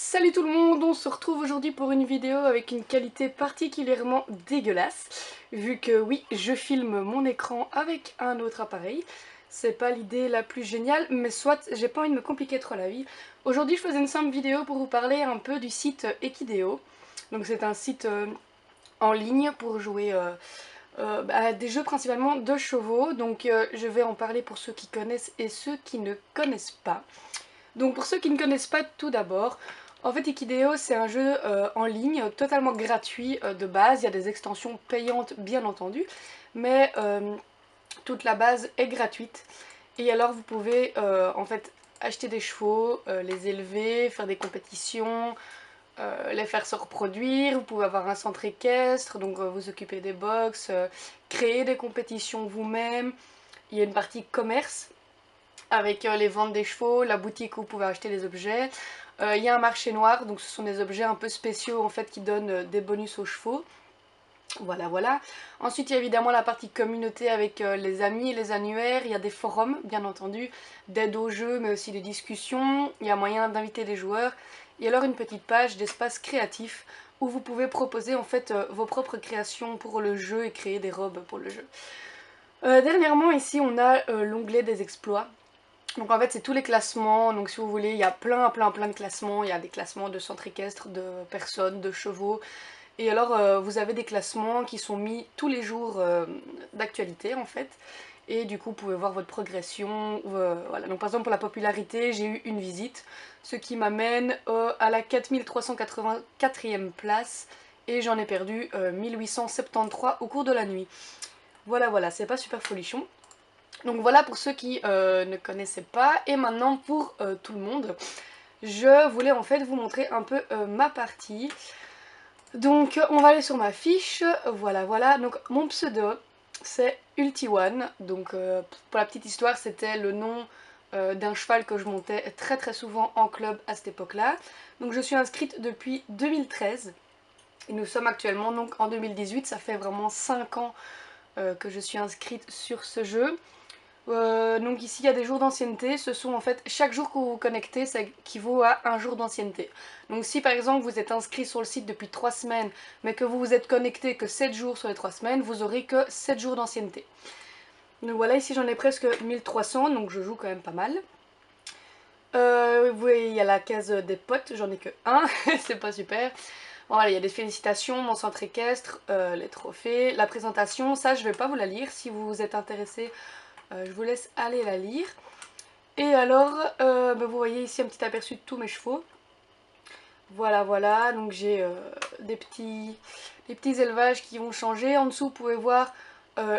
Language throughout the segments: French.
Salut tout le monde, on se retrouve aujourd'hui pour une vidéo avec une qualité particulièrement dégueulasse, vu que oui, je filme mon écran avec un autre appareil. C'est pas l'idée la plus géniale, mais soit, j'ai pas envie de me compliquer trop la vie. Aujourd'hui je faisais une simple vidéo pour vous parler un peu du site Equideo. Donc c'est un site en ligne pour jouer à des jeux principalement de chevaux, donc je vais en parler pour ceux qui connaissent et ceux qui ne connaissent pas. Donc pour ceux qui ne connaissent pas tout d'abord, en fait Equideo c'est un jeu en ligne totalement gratuit de base, il y a des extensions payantes bien entendu, mais toute la base est gratuite. Et alors vous pouvez en fait acheter des chevaux, les élever, faire des compétitions, les faire se reproduire, vous pouvez avoir un centre équestre, donc vous occuper des box, créer des compétitions vous-même, il y a une partie commerce avec les ventes des chevaux, la boutique où vous pouvez acheter les objets. Il y a un marché noir, donc ce sont des objets un peu spéciaux en fait qui donnent des bonus aux chevaux. Voilà, voilà. Ensuite, il y a évidemment la partie communauté avec les amis, les annuaires. Il y a des forums, bien entendu, d'aide au jeu, mais aussi des discussions. Il y a moyen d'inviter des joueurs. Et alors une petite page d'espace créatif où vous pouvez proposer en fait vos propres créations pour le jeu et créer des robes pour le jeu. Dernièrement, ici, on a l'onglet des exploits. Donc en fait c'est tous les classements, donc si vous voulez il y a plein de classements, il y a des classements de centres équestres, de personnes, de chevaux, et alors vous avez des classements qui sont mis tous les jours d'actualité en fait, et du coup vous pouvez voir votre progression, voilà. Donc par exemple pour la popularité j'ai eu une visite, ce qui m'amène à la 4384e place, et j'en ai perdu 1873 au cours de la nuit. Voilà, voilà, c'est pas super folichon. Donc voilà pour ceux qui ne connaissaient pas. Et maintenant pour tout le monde, je voulais en fait vous montrer un peu ma partie. Donc on va aller sur ma fiche. Voilà, voilà. Donc mon pseudo c'est UltiOne. Donc pour la petite histoire, c'était le nom d'un cheval que je montais très souvent en club à cette époque-là. Donc je suis inscrite depuis 2013. Et nous sommes actuellement donc en 2018. Ça fait vraiment 5 ans que je suis inscrite sur ce jeu. Donc ici il y a des jours d'ancienneté, ce sont en fait chaque jour que vous vous connectez ça équivaut à un jour d'ancienneté. Donc si par exemple vous êtes inscrit sur le site depuis 3 semaines mais que vous vous êtes connecté que 7 jours sur les 3 semaines, vous aurez que 7 jours d'ancienneté. Donc voilà, ici j'en ai presque 1300, donc je joue quand même pas mal. Vous voyez il y a la case des potes, j'en ai que un, c'est pas super. Bon, voilà, il y a des félicitations, mon centre équestre, les trophées, la présentation, ça je vais pas vous la lire, si vous êtes intéressé je vous laisse aller la lire. Et alors, vous voyez ici un petit aperçu de tous mes chevaux. Voilà, voilà, donc j'ai des petits élevages qui vont changer. En dessous, vous pouvez voir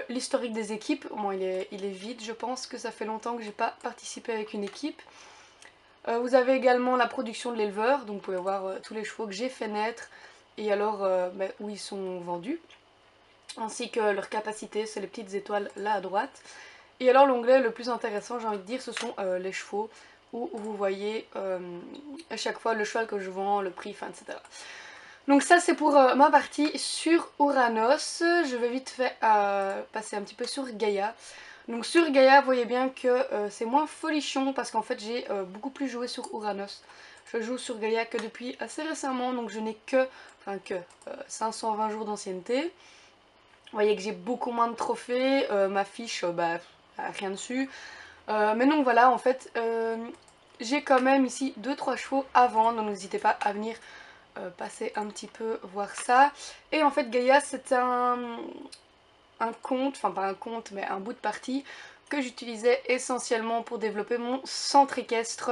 l'historique des équipes. Bon, il est vide, je pense que ça fait longtemps que j'ai pas participé avec une équipe. Vous avez également la production de l'éleveur, donc vous pouvez voir tous les chevaux que j'ai fait naître et alors où ils sont vendus, ainsi que leur capacité, c'est les petites étoiles là à droite. Et alors l'onglet le plus intéressant, j'ai envie de dire, ce sont les chevaux, où vous voyez à chaque fois le cheval que je vends, le prix, enfin, etc. Donc ça c'est pour ma partie sur Uranus. Je vais vite fait passer un petit peu sur Gaïa. Donc sur Gaïa, vous voyez bien que c'est moins folichon parce qu'en fait j'ai beaucoup plus joué sur Uranus. Je joue sur Gaïa que depuis assez récemment, donc je n'ai que 520 jours d'ancienneté. Vous voyez que j'ai beaucoup moins de trophées, ma fiche, rien dessus. Mais donc voilà, en fait, j'ai quand même ici 2-3 chevaux à vendre, donc n'hésitez pas à venir passer un petit peu voir ça. Et en fait, Gaïa, c'est un compte, enfin pas un compte, mais un bout de partie que j'utilisais essentiellement pour développer mon centre équestre.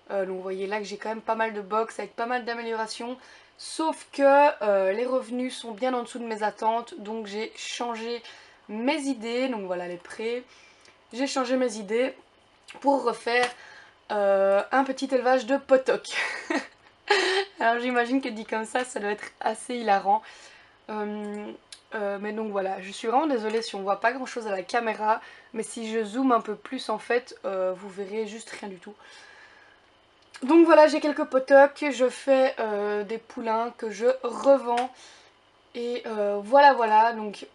Donc vous voyez là que j'ai quand même pas mal de box avec pas mal d'améliorations. Sauf que les revenus sont bien en dessous de mes attentes, donc j'ai changé mes idées. Donc voilà les prêts. J'ai changé mes idées pour refaire un petit élevage de potok. Alors j'imagine que dit comme ça doit être assez hilarant. Mais donc voilà, je suis vraiment désolée si on voit pas grand chose à la caméra, mais si je zoome un peu plus en fait, vous verrez juste rien du tout. Donc voilà, j'ai quelques potocs, je fais des poulains que je revends. Et voilà, voilà, donc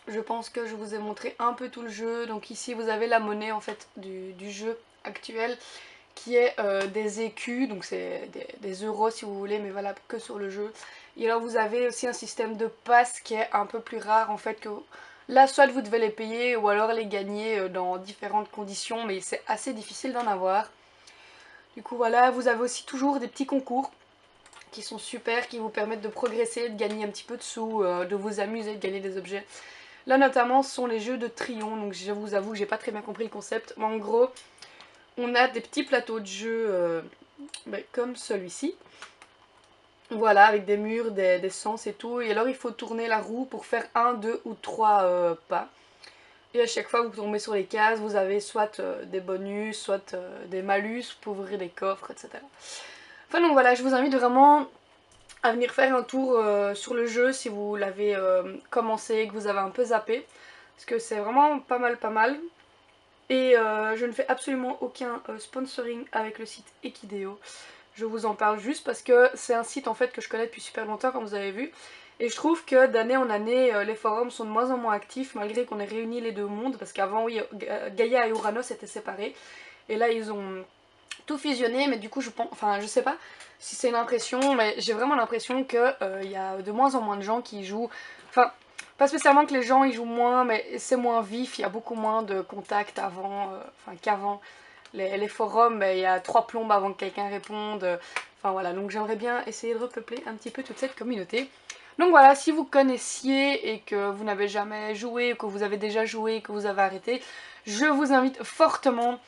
je pense que je vous ai montré un peu tout le jeu. Donc ici vous avez la monnaie en fait du jeu actuel qui est des écus, donc c'est des euros si vous voulez, mais valable que sur le jeu. Et alors vous avez aussi un système de passe qui est un peu plus rare en fait, que là soit vous devez les payer ou alors les gagner dans différentes conditions, mais c'est assez difficile d'en avoir. Du coup voilà, vous avez aussi toujours des petits concours qui sont super, qui vous permettent de progresser, de gagner un petit peu de sous, de vous amuser, de gagner des objets. Là notamment ce sont les jeux de Trion, donc je vous avoue que j'ai pas très bien compris le concept, mais en gros on a des petits plateaux de jeu comme celui-ci. Voilà, avec des murs, des sens et tout. Et alors il faut tourner la roue pour faire 1, 2 ou 3 pas. Et à chaque fois que vous tombez sur les cases, vous avez soit des bonus, soit des malus pour ouvrir des coffres, etc. Enfin donc voilà, je vous invite vraiment à venir faire un tour sur le jeu si vous l'avez commencé, que vous avez un peu zappé. Parce que c'est vraiment pas mal. Et je ne fais absolument aucun sponsoring avec le site Equideo. Je vous en parle juste parce que c'est un site en fait que je connais depuis super longtemps, comme vous avez vu. Et je trouve que d'année en année, les forums sont de moins en moins actifs, malgré qu'on ait réuni les deux mondes. Parce qu'avant, oui, Gaïa et Uranus étaient séparés. Et là, ils ont tout fusionné, mais du coup, je pense, enfin, je sais pas si c'est une impression, mais j'ai vraiment l'impression que il y a de moins en moins de gens qui jouent. Enfin, pas spécialement que les gens y jouent moins, mais c'est moins vif, il y a beaucoup moins de contacts avant, enfin qu'avant. Les forums, il y a 3 plombes avant que quelqu'un réponde. Enfin voilà, donc j'aimerais bien essayer de repeupler un petit peu toute cette communauté. Donc voilà, si vous connaissiez et que vous n'avez jamais joué, ou que vous avez déjà joué et que vous avez arrêté, je vous invite fortement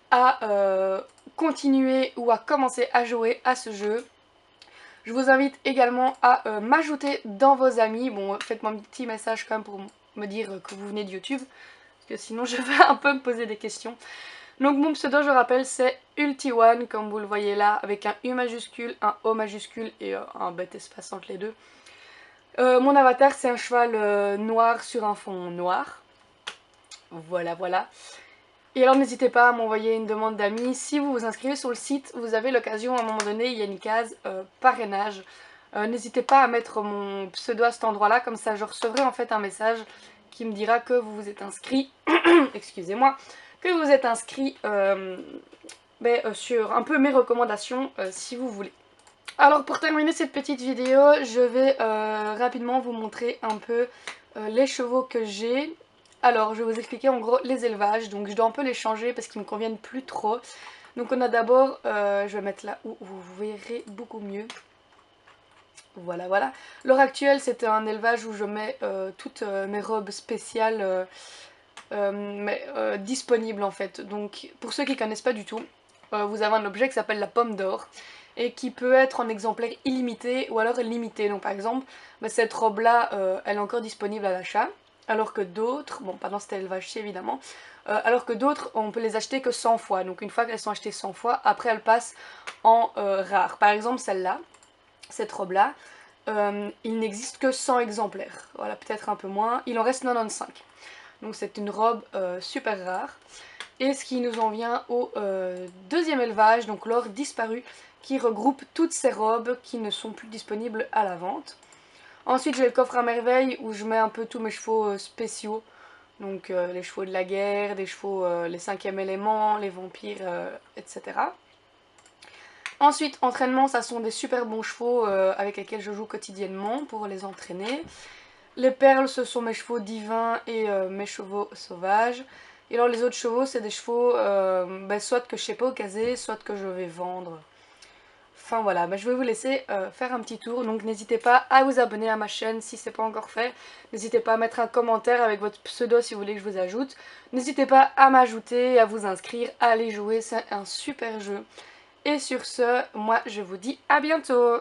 à continuer ou à commencer à jouer à ce jeu. Je vous invite également à m'ajouter dans vos amis. Bon, faites-moi un petit message quand même pour me dire que vous venez de YouTube, parce que sinon je vais un peu me poser des questions. Donc mon pseudo, je rappelle, c'est Ulti1, comme vous le voyez là, avec un U majuscule, un O majuscule et un bête espace entre les deux. Mon avatar, c'est un cheval noir sur un fond noir. Voilà, voilà. Et alors n'hésitez pas à m'envoyer une demande d'amis. Si vous vous inscrivez sur le site, vous avez l'occasion, à un moment donné, il y a une case parrainage. N'hésitez pas à mettre mon pseudo à cet endroit-là, comme ça je recevrai en fait un message qui me dira que vous vous êtes inscrit. Excusez-moi. Que vous êtes inscrit sur un peu mes recommandations si vous voulez. Alors pour terminer cette petite vidéo, je vais rapidement vous montrer un peu les chevaux que j'ai. Alors je vais vous expliquer en gros les élevages, donc je dois un peu les changer parce qu'ils me conviennent plus trop. Donc on a d'abord, je vais mettre là où vous verrez beaucoup mieux. Voilà, voilà. L'heure actuelle, c'était un élevage où je mets toutes mes robes spéciales disponibles en fait. Donc pour ceux qui ne connaissent pas du tout, vous avez un objet qui s'appelle la pomme d'or et qui peut être en exemplaire illimité ou alors limité. Donc par exemple, cette robe là, elle est encore disponible à l'achat, alors que d'autres, bon pas dans cet élevage-ci évidemment, alors que d'autres on peut les acheter que 100 fois. Donc une fois qu'elles sont achetées 100 fois, après elles passent en rare. Par exemple celle-là, cette robe là, il n'existe que 100 exemplaires, voilà, peut-être un peu moins, il en reste 95. Donc c'est une robe super rare. Et ce qui nous en vient au deuxième élevage, donc l'or disparu, qui regroupe toutes ces robes qui ne sont plus disponibles à la vente. Ensuite j'ai le coffre à merveille où je mets un peu tous mes chevaux spéciaux. Donc les chevaux de la guerre, des chevaux, les 5e éléments, les vampires, etc. Ensuite, entraînement, ça sont des super bons chevaux avec lesquels je joue quotidiennement pour les entraîner. Les perles, ce sont mes chevaux divins et mes chevaux sauvages. Et alors les autres chevaux, c'est des chevaux soit que je sais pas au casé, soit que je vais vendre. Enfin voilà, je vais vous laisser faire un petit tour. Donc n'hésitez pas à vous abonner à ma chaîne si ce n'est pas encore fait. N'hésitez pas à mettre un commentaire avec votre pseudo si vous voulez que je vous ajoute. N'hésitez pas à m'ajouter, à vous inscrire, à aller jouer, c'est un super jeu. Et sur ce, moi je vous dis à bientôt.